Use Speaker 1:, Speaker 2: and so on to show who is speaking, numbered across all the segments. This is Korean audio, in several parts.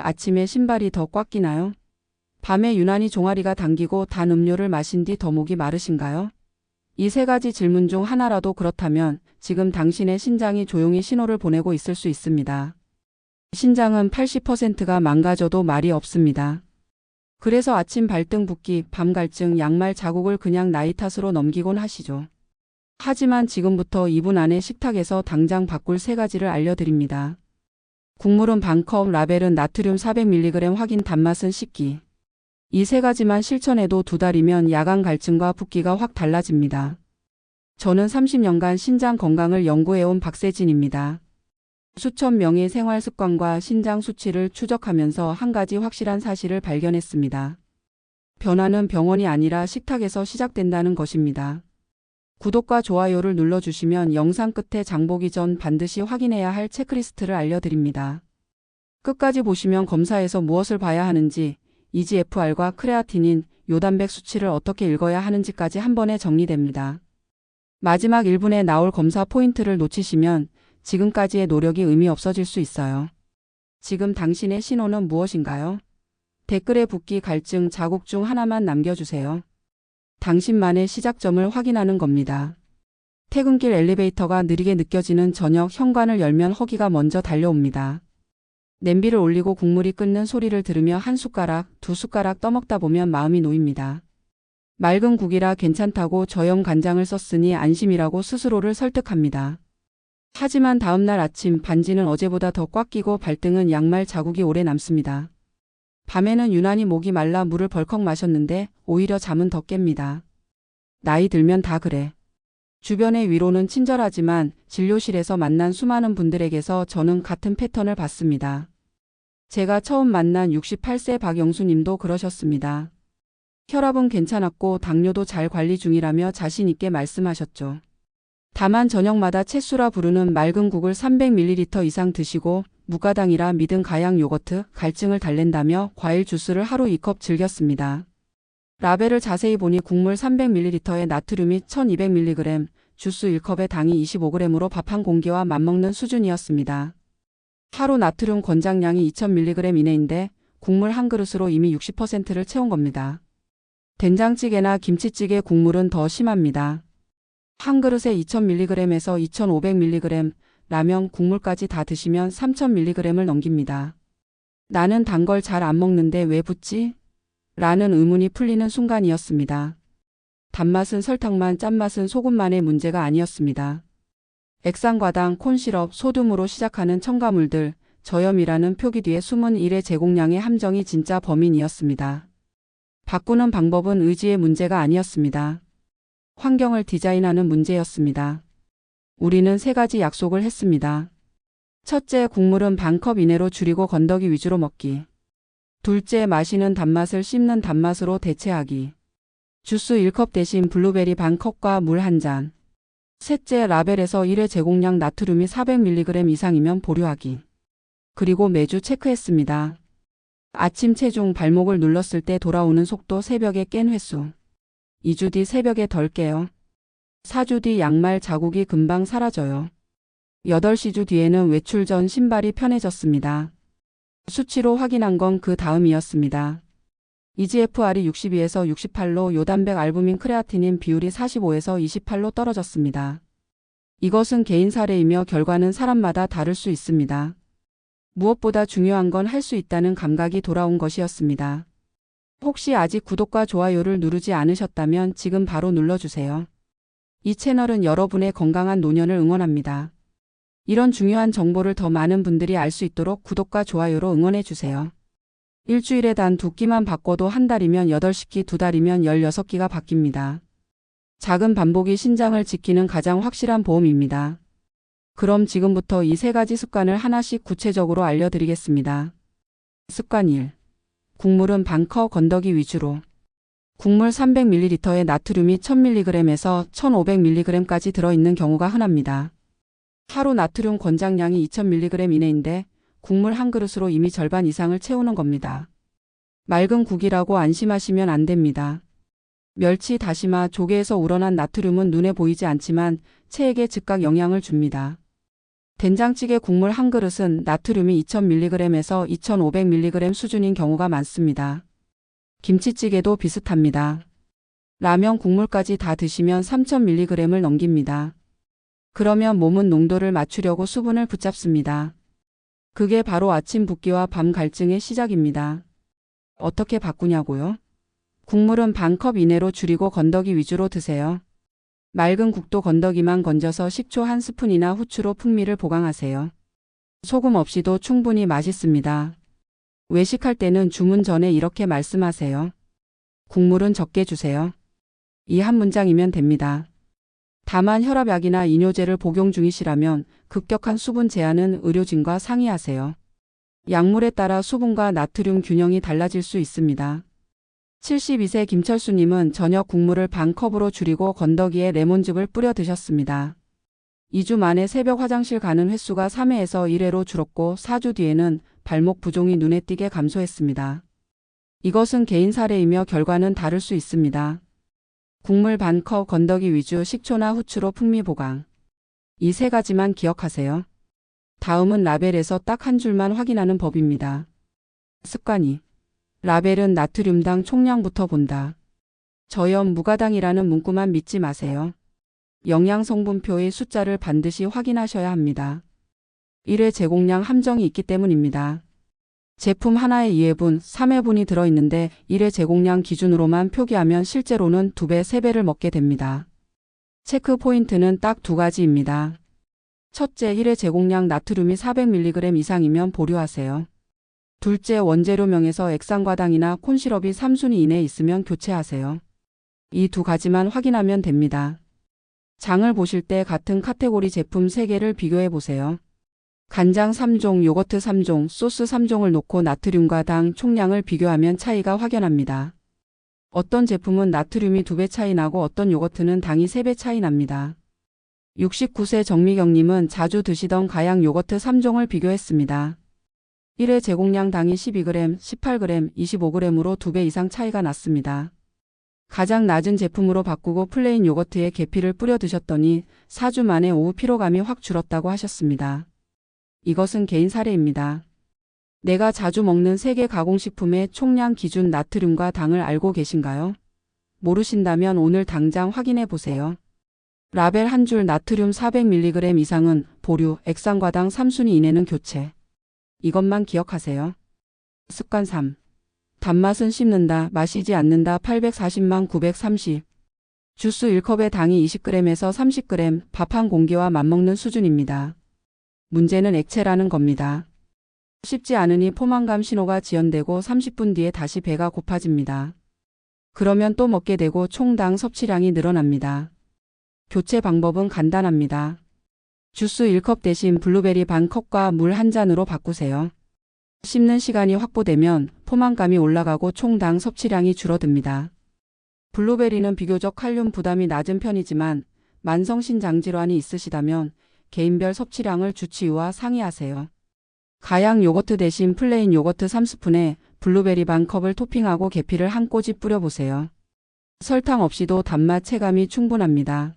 Speaker 1: 아침에 신발이 더 꽉 끼나요? 밤에 유난히 종아리가 당기고 단 음료를 마신 뒤 더 목이 마르신가요? 이 세 가지 질문 중 하나라도 그렇다면 지금 당신의 신장이 조용히 신호를 보내고 있을 수 있습니다. 신장은 80%가 망가져도 말이 없습니다. 그래서 아침 발등 붓기, 밤 갈증, 양말 자국을 그냥 나이 탓으로 넘기곤 하시죠. 하지만 지금부터 2분 안에 식탁에서 당장 바꿀 세 가지를 알려드립니다. 국물은 반컵, 라벨은 나트륨 400mg, 확인 단맛은 씻기. 이 세 가지만 실천해도 2달이면 야간 갈증과 붓기가 확 달라집니다. 저는 30년간 신장 건강을 연구해온 박세진입니다. 수천 명의 생활 습관과 신장 수치를 추적하면서 한 가지 확실한 사실을 발견했습니다. 변화는 병원이 아니라 식탁에서 시작된다는 것입니다. 구독과 좋아요를 눌러주시면 영상 끝에 장보기 전 반드시 확인해야 할 체크리스트를 알려드립니다. 끝까지 보시면 검사에서 무엇을 봐야 하는지, EGFR과 크레아티닌, 요단백 수치를 어떻게 읽어야 하는지까지 한 번에 정리됩니다. 마지막 1분에 나올 검사 포인트를 놓치시면 지금까지의 노력이 의미 없어질 수 있어요. 지금 당신의 신호는 무엇인가요? 댓글에 붓기, 갈증, 자국 중 하나만 남겨주세요. 당신만의 시작점을 확인하는 겁니다. 퇴근길 엘리베이터가 느리게 느껴지는 저녁, 현관을 열면 허기가 먼저 달려옵니다. 냄비를 올리고 국물이 끓는 소리를 들으며 한 숟가락, 두 숟가락 떠먹다 보면 마음이 놓입니다. 맑은 국이라 괜찮다고 저염 간장을 썼으니 안심이라고 스스로를 설득합니다. 하지만 다음날 아침 반지는 어제보다 더 꽉 끼고 발등은 양말 자국이 오래 남습니다. 밤에는 유난히 목이 말라 물을 벌컥 마셨는데 오히려 잠은 더 깹니다. 나이 들면 다 그래. 주변의 위로는 친절하지만 진료실에서 만난 수많은 분들에게서 저는 같은 패턴을 봤습니다. 제가 처음 만난 68세 박영수 님도 그러셨습니다. 혈압은 괜찮았고 당뇨도 잘 관리 중이라며 자신 있게 말씀하셨죠. 다만 저녁마다 채수라 부르는 맑은 국을 300ml 이상 드시고 무가당이라 믿은 가양 요거트, 갈증을 달랜다며 과일 주스를 하루 2컵 즐겼습니다. 라벨을 자세히 보니 국물 300ml에 나트륨이 1200mg, 주스 1컵에 당이 25g으로 밥 한 공기와 맞먹는 수준이었습니다. 하루 나트륨 권장량이 2000mg 이내인데 국물 한 그릇으로 이미 60%를 채운 겁니다. 된장찌개나 김치찌개 국물은 더 심합니다. 한 그릇에 2000mg에서 2500mg, 라면 국물까지 다 드시면 3000mg을 넘깁니다. 나는 단 걸 잘 안 먹는데 왜 붓지? 라는 의문이 풀리는 순간이었습니다. 단맛은 설탕만, 짠맛은 소금만의 문제가 아니었습니다. 액상과당, 콘시럽, 소듐으로 시작하는 첨가물들, 저염이라는 표기 뒤에 숨은 일의 제공량의 함정이 진짜 범인이었습니다. 바꾸는 방법은 의지의 문제가 아니었습니다. 환경을 디자인하는 문제였습니다. 우리는 세 가지 약속을 했습니다. 첫째, 국물은 반컵 이내로 줄이고 건더기 위주로 먹기. 둘째, 마시는 단맛을 씹는 단맛으로 대체하기. 주스 1컵 대신 블루베리 반컵과 물 한 잔. 셋째, 라벨에서 1회 제공량 나트륨이 400mg 이상이면 보류하기. 그리고 매주 체크했습니다. 아침 체중, 발목을 눌렀을 때 돌아오는 속도, 새벽에 깬 횟수. 2주 뒤 새벽에 덜 깨요. 4주 뒤 양말 자국이 금방 사라져요. 8시주 뒤에는 외출 전 신발이 편해졌습니다. 수치로 확인한 건 그 다음이었습니다. EGFR이 62에서 68로 요단백, 알부민, 크레아티닌 비율이 45에서 28로 떨어졌습니다. 이것은 개인 사례이며 결과는 사람마다 다를 수 있습니다. 무엇보다 중요한 건 할 수 있다는 감각이 돌아온 것이었습니다. 혹시 아직 구독과 좋아요를 누르지 않으셨다면 지금 바로 눌러주세요. 이 채널은 여러분의 건강한 노년을 응원합니다. 이런 중요한 정보를 더 많은 분들이 알 수 있도록 구독과 좋아요로 응원해주세요. 일주일에 단 2끼만 바꿔도 한 달이면 8ski, 2달이면 16끼가 바뀝니다. 작은 반복이 신장을 지키는 가장 확실한 보험입니다. 그럼 지금부터 이 세 가지 습관을 하나씩 구체적으로 알려드리겠습니다. 습관 1. 국물은 반컵, 건더기 위주로. 국물 300ml에 나트륨이 1000mg에서 1500mg까지 들어있는 경우가 흔합니다. 하루 나트륨 권장량이 2000mg 이내인데 국물 한 그릇으로 이미 절반 이상을 채우는 겁니다. 맑은 국이라고 안심하시면 안 됩니다. 멸치, 다시마, 조개에서 우러난 나트륨은 눈에 보이지 않지만 체액에 즉각 영향을 줍니다. 된장찌개 국물 한 그릇은 나트륨이 2000mg에서 2500mg 수준인 경우가 많습니다. 김치찌개도 비슷합니다. 라면 국물까지 다 드시면 3000mg을 넘깁니다. 그러면 몸은 농도를 맞추려고 수분을 붙잡습니다. 그게 바로 아침 붓기와 밤 갈증의 시작입니다. 어떻게 바꾸냐고요? 국물은 반컵 이내로 줄이고 건더기 위주로 드세요. 맑은 국도 건더기만 건져서 식초 한 스푼이나 후추로 풍미를 보강하세요. 소금 없이도 충분히 맛있습니다. 외식할 때는 주문 전에 이렇게 말씀하세요. 국물은 적게 주세요. 이 한 문장이면 됩니다. 다만 혈압약이나 이뇨제를 복용 중이시라면 급격한 수분 제한은 의료진과 상의하세요. 약물에 따라 수분과 나트륨 균형이 달라질 수 있습니다. 72세 김철수님은 저녁 국물을 반컵으로 줄이고 건더기에 레몬즙을 뿌려 드셨습니다. 2주 만에 새벽 화장실 가는 횟수가 3회에서 1회로 줄었고 4주 뒤에는 발목 부종이 눈에 띄게 감소했습니다. 이것은 개인 사례이며 결과는 다를 수 있습니다. 국물 반컵 건더기 위주 식초나 후추로 풍미 보강. 이 세 가지만 기억하세요. 다음은 라벨에서 딱 한 줄만 확인하는 법입니다. 습관이. 라벨은 나트륨당 총량부터 본다. 저염 무가당이라는 문구만 믿지 마세요. 영양성분표의 숫자를 반드시 확인하셔야 합니다. 1회 제공량 함정이 있기 때문입니다. 제품 하나에 2회분, 3회분이 들어있는데 1회 제공량 기준으로만 표기하면 실제로는 2배, 3배를 먹게 됩니다. 체크 포인트는 딱 두 가지입니다. 첫째, 1회 제공량 나트륨이 400mg 이상이면 보류하세요. 둘째, 원재료명에서 액상과당이나 콘시럽이 3순위 이내에 있으면 교체하세요. 이 두 가지만 확인하면 됩니다. 장을 보실 때 같은 카테고리 제품 3개를 비교해 보세요. 간장 3종, 요거트 3종, 소스 3종을 놓고 나트륨과 당 총량을 비교하면 차이가 확연합니다. 어떤 제품은 나트륨이 2배 차이 나고 어떤 요거트는 당이 3배 차이 납니다. 69세 정미경님은 자주 드시던 가양 요거트 3종을 비교했습니다. 1회 제공량 당이 12g, 18g, 25g으로 2배 이상 차이가 났습니다. 가장 낮은 제품으로 바꾸고 플레인 요거트에 계피를 뿌려 드셨더니 4주 만에 오후 피로감이 확 줄었다고 하셨습니다. 이것은 개인 사례입니다. 내가 자주 먹는 세계 가공식품의 총량 기준 나트륨과 당을 알고 계신가요? 모르신다면 오늘 당장 확인해 보세요. 라벨 한 줄 나트륨 400mg 이상은 보류, 액상과당 3순위 이내는 교체. 이것만 기억하세요. 습관 3. 단맛은 씹는다, 마시지 않는다. 840만 930. 주스 1컵에 당이 20g에서 30g, 밥 한 공기와 맞먹는 수준입니다. 문제는 액체라는 겁니다. 씹지 않으니 포만감 신호가 지연되고 30분 뒤에 다시 배가 고파집니다. 그러면 또 먹게 되고 총 당 섭취량이 늘어납니다. 교체 방법은 간단합니다. 주스 1컵 대신 블루베리 반 컵과 물 한 잔으로 바꾸세요. 씹는 시간이 확보되면 포만감이 올라가고 총 당 섭취량이 줄어듭니다. 블루베리는 비교적 칼륨 부담이 낮은 편이지만 만성신장질환이 있으시다면 개인별 섭취량을 주치의와 상의하세요. 가양 요거트 대신 플레인 요거트 3스푼에 블루베리 반 컵을 토핑하고 계피를 한 꼬집 뿌려보세요. 설탕 없이도 단맛 체감이 충분합니다.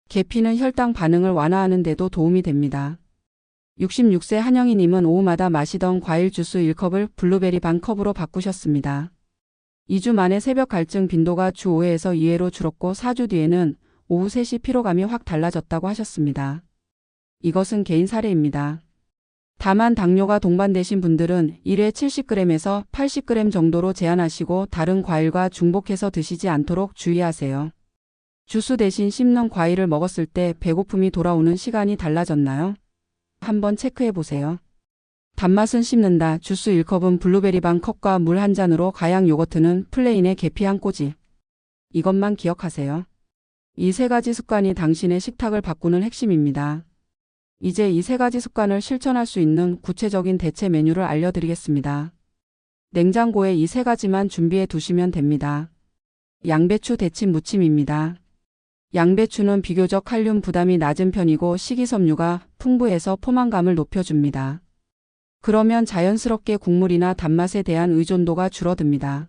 Speaker 1: 계피는 혈당 반응을 완화하는 데도 도움이 됩니다. 66세 한영희님은 오후마다 마시던 과일 주스 1컵을 블루베리 반 컵으로 바꾸셨습니다. 2주 만에 새벽 갈증 빈도가 주 5회에서 2회로 줄었고 4주 뒤에는 오후 3시 피로감이 확 달라졌다고 하셨습니다. 이것은 개인 사례입니다. 다만 당뇨가 동반되신 분들은 1회 70g에서 80g 정도로 제한하시고 다른 과일과 중복해서 드시지 않도록 주의하세요. 주스 대신 씹는 과일을 먹었을 때 배고픔이 돌아오는 시간이 달라졌나요? 한번 체크해 보세요. 단맛은 씹는다. 주스 1컵은 블루베리 반 컵과 물 한 잔으로 가양 요거트는 플레인에 계피 한 꼬집. 이것만 기억하세요. 이 세 가지 습관이 당신의 식탁을 바꾸는 핵심입니다. 이제 이 세 가지 습관을 실천할 수 있는 구체적인 대체 메뉴를 알려드리겠습니다. 냉장고에 이 세 가지만 준비해 두시면 됩니다. 양배추 데친 무침입니다. 양배추는 비교적 칼륨 부담이 낮은 편이고 식이섬유가 풍부해서 포만감을 높여줍니다. 그러면 자연스럽게 국물이나 단맛에 대한 의존도가 줄어듭니다.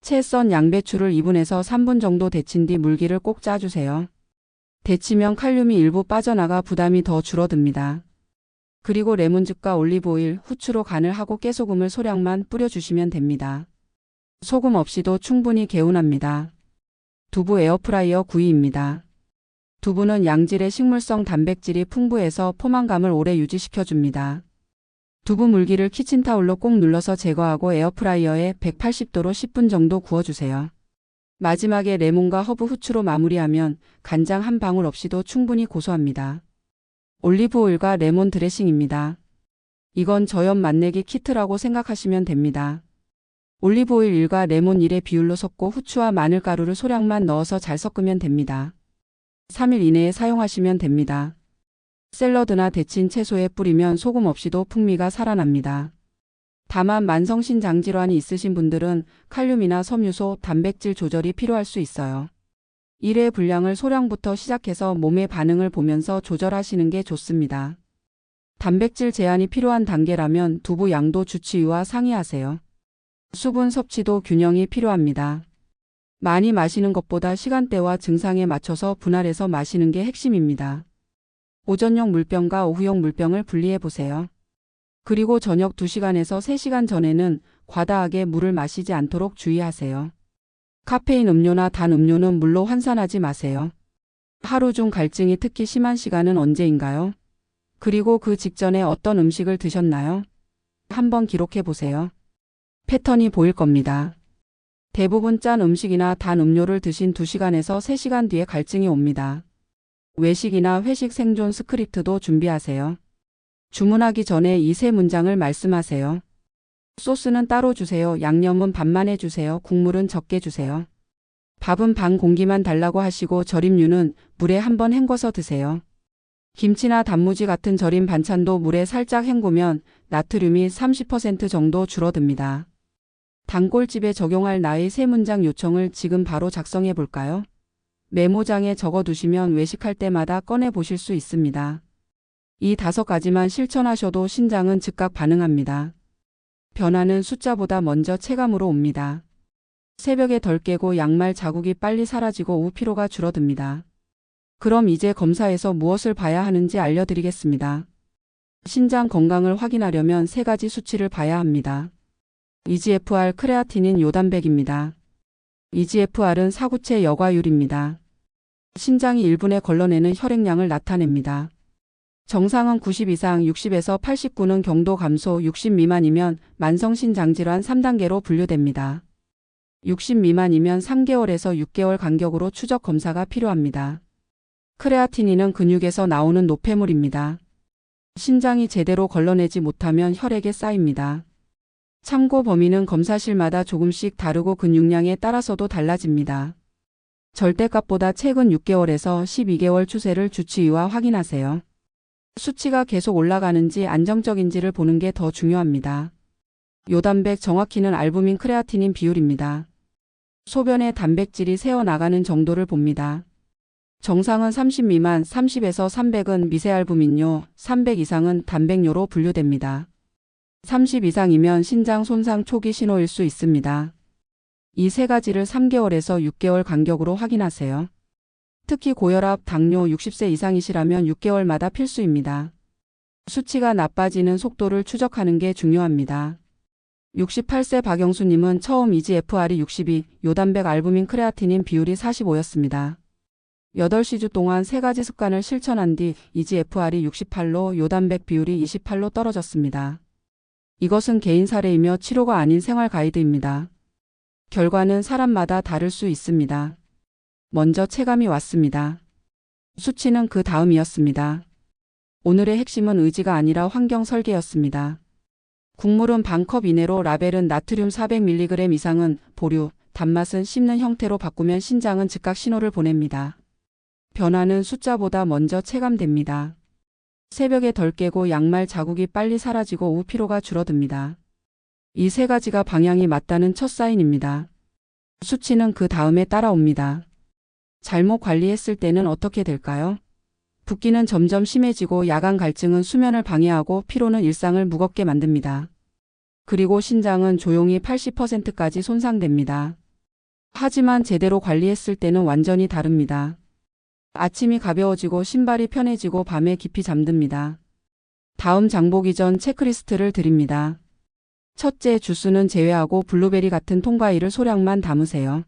Speaker 1: 채 썬 양배추를 2분에서 3분 정도 데친 뒤 물기를 꼭 짜주세요. 데치면 칼륨이 일부 빠져나가 부담이 더 줄어듭니다. 그리고 레몬즙과 올리브오일, 후추로 간을 하고 깨소금을 소량만 뿌려주시면 됩니다. 소금 없이도 충분히 개운합니다. 두부 에어프라이어 구이입니다. 두부는 양질의 식물성 단백질이 풍부해서 포만감을 오래 유지시켜줍니다. 두부 물기를 키친타올로 꼭 눌러서 제거하고 에어프라이어에 180도로 10분 정도 구워주세요. 마지막에 레몬과 허브 후추로 마무리하면 간장 한 방울 없이도 충분히 고소합니다. 올리브오일과 레몬 드레싱입니다. 이건 저염 맛내기 키트라고 생각하시면 됩니다. 올리브오일 1과 레몬 1의 비율로 섞고 후추와 마늘가루를 소량만 넣어서 잘 섞으면 됩니다. 3일 이내에 사용하시면 됩니다. 샐러드나 데친 채소에 뿌리면 소금 없이도 풍미가 살아납니다. 다만 만성신 장질환이 있으신 분들은 칼륨이나 섬유소, 단백질 조절이 필요할 수 있어요. 1회 분량을 소량부터 시작해서 몸의 반응을 보면서 조절하시는 게 좋습니다. 단백질 제한이 필요한 단계라면 두부 양도 주치의와 상의하세요. 수분 섭취도 균형이 필요합니다. 많이 마시는 것보다 시간대와 증상에 맞춰서 분할해서 마시는 게 핵심입니다. 오전용 물병과 오후용 물병을 분리해 보세요. 그리고 저녁 2시간에서 3시간 전에는 과다하게 물을 마시지 않도록 주의하세요. 카페인 음료나 단 음료는 물로 환산하지 마세요. 하루 중 갈증이 특히 심한 시간은 언제인가요? 그리고 그 직전에 어떤 음식을 드셨나요? 한번 기록해 보세요. 패턴이 보일 겁니다. 대부분 짠 음식이나 단 음료를 드신 2시간에서 3시간 뒤에 갈증이 옵니다. 외식이나 회식 생존 스크립트도 준비하세요. 주문하기 전에 이 세 문장을 말씀하세요. 소스는 따로 주세요. 양념은 반만 해주세요. 국물은 적게 주세요. 밥은 반 공기만 달라고 하시고 절임류는 물에 한번 헹궈서 드세요. 김치나 단무지 같은 절임 반찬도 물에 살짝 헹구면 나트륨이 30% 정도 줄어듭니다. 단골집에 적용할 나의 세 문장 요청을 지금 바로 작성해 볼까요? 메모장에 적어두시면 외식할 때마다 꺼내 보실 수 있습니다. 이 5가지만 실천하셔도 신장은 즉각 반응합니다. 변화는 숫자보다 먼저 체감으로 옵니다. 새벽에 덜 깨고 양말 자국이 빨리 사라지고 오후 피로가 줄어듭니다. 그럼 이제 검사에서 무엇을 봐야 하는지 알려드리겠습니다. 신장 건강을 확인하려면 3가지 수치를 봐야 합니다. EGFR 크레아티닌 요단백입니다. EGFR은 사구체 여과율입니다. 신장이 1분에 걸러내는 혈액량을 나타냅니다. 정상은 90 이상, 60에서 89는 경도 감소, 60 미만이면 만성신장질환 3단계로 분류됩니다. 60 미만이면 3개월에서 6개월 간격으로 추적 검사가 필요합니다. 크레아티닌은 근육에서 나오는 노폐물입니다. 신장이 제대로 걸러내지 못하면 혈액에 쌓입니다. 참고 범위는 검사실마다 조금씩 다르고 근육량에 따라서도 달라집니다. 절대값보다 최근 6개월에서 12개월 추세를 주치의와 확인하세요. 수치가 계속 올라가는지 안정적인지를 보는 게 더 중요합니다. 요단백 정확히는 알부민 크레아티닌 비율입니다. 소변의 단백질이 새어나가는 정도를 봅니다. 정상은 30 미만, 30에서 300은 미세알부민요, 300 이상은 단백뇨로 분류됩니다. 30 이상이면 신장 손상 초기 신호일 수 있습니다. 이 3가지를 3개월에서 6개월 간격으로 확인하세요. 특히 고혈압, 당뇨 60세 이상이시라면 6개월마다 필수입니다. 수치가 나빠지는 속도를 추적하는 게 중요합니다. 68세 박영수님은 처음 EGFR이 62, 요단백 알부민 크레아티닌 비율이 45였습니다. 8시주 동안 3가지 습관을 실천한 뒤 EGFR이 68로 요단백 비율이 28로 떨어졌습니다. 이것은 개인 사례이며 치료가 아닌 생활 가이드입니다. 결과는 사람마다 다를 수 있습니다. 먼저 체감이 왔습니다. 수치는 그 다음이었습니다. 오늘의 핵심은 의지가 아니라 환경 설계였습니다. 국물은 반컵 이내로 라벨은 나트륨 400mg 이상은 보류, 단맛은 씹는 형태로 바꾸면 신장은 즉각 신호를 보냅니다. 변화는 숫자보다 먼저 체감됩니다. 새벽에 덜 깨고 양말 자국이 빨리 사라지고 오후 피로가 줄어듭니다. 이 3가지가 방향이 맞다는 첫 사인입니다. 수치는 그 다음에 따라옵니다. 잘못 관리했을 때는 어떻게 될까요? 붓기는 점점 심해지고 야간 갈증은 수면을 방해하고 피로는 일상을 무겁게 만듭니다. 그리고 신장은 조용히 80%까지 손상됩니다. 하지만 제대로 관리했을 때는 완전히 다릅니다. 아침이 가벼워지고 신발이 편해지고 밤에 깊이 잠듭니다. 다음 장보기 전 체크리스트를 드립니다. 첫째, 주스는 제외하고 블루베리 같은 통과일을 소량만 담으세요.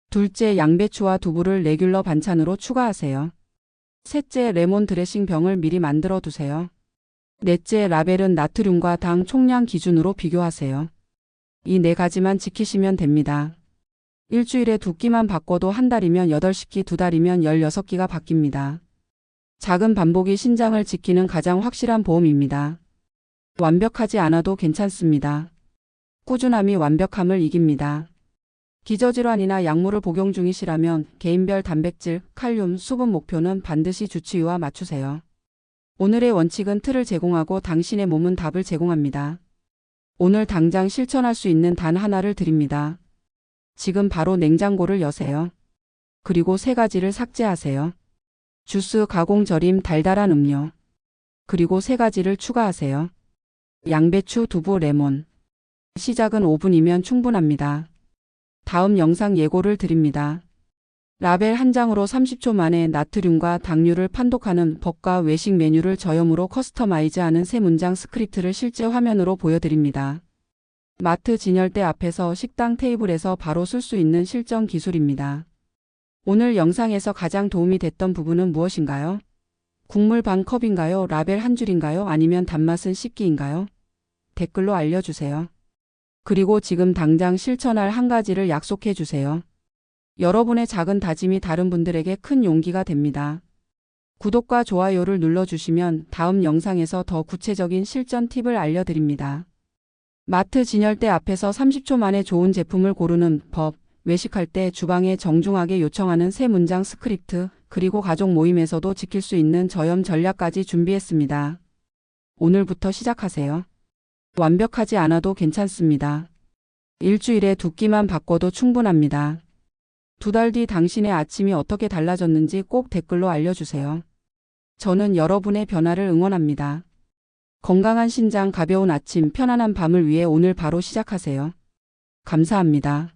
Speaker 1: 둘째, 양배추와 두부를 레귤러 반찬으로 추가하세요. 셋째, 레몬 드레싱 병을 미리 만들어 두세요. 넷째, 라벨은 나트륨과 당 총량 기준으로 비교하세요. 이 네 가지만 지키시면 됩니다. 일주일에 2끼만 바꿔도 한 달이면 8식기, 2달이면 16끼가 바뀝니다. 작은 반복이 신장을 지키는 가장 확실한 보험입니다. 완벽하지 않아도 괜찮습니다. 꾸준함이 완벽함을 이깁니다. 기저질환이나 약물을 복용 중이시라면 개인별 단백질, 칼륨, 수분 목표는 반드시 주치의와 맞추세요. 오늘의 원칙은 틀을 제공하고 당신의 몸은 답을 제공합니다. 오늘 당장 실천할 수 있는 단 하나를 드립니다. 지금 바로 냉장고를 여세요. 그리고 3가지를 삭제하세요. 주스, 가공 절임, 달달한 음료. 그리고 3가지를 추가하세요. 양배추, 두부, 레몬. 시작은 5분이면 충분합니다. 다음 영상 예고를 드립니다. 라벨 한 장으로 30초 만에 나트륨과 당류를 판독하는 법과 외식 메뉴를 저염으로 커스터마이즈하는 3문장 스크립트를 실제 화면으로 보여드립니다. 마트 진열대 앞에서 식당 테이블에서 바로 쓸 수 있는 실전 기술입니다. 오늘 영상에서 가장 도움이 됐던 부분은 무엇인가요? 국물 반 컵인가요? 라벨 한 줄인가요? 아니면 단맛은 씹기인가요? 댓글로 알려주세요. 그리고 지금 당장 실천할 한 가지를 약속해 주세요. 여러분의 작은 다짐이 다른 분들에게 큰 용기가 됩니다. 구독과 좋아요를 눌러주시면 다음 영상에서 더 구체적인 실전 팁을 알려드립니다. 마트 진열대 앞에서 30초 만에 좋은 제품을 고르는 법, 외식할 때 주방에 정중하게 요청하는 3문장 스크립트, 그리고 가족 모임에서도 지킬 수 있는 저염 전략까지 준비했습니다. 오늘부터 시작하세요. 완벽하지 않아도 괜찮습니다. 일주일에 2끼만 바꿔도 충분합니다. 2달 뒤 당신의 아침이 어떻게 달라졌는지 꼭 댓글로 알려주세요. 저는 여러분의 변화를 응원합니다. 건강한 신장, 가벼운 아침, 편안한 밤을 위해 오늘 바로 시작하세요. 감사합니다.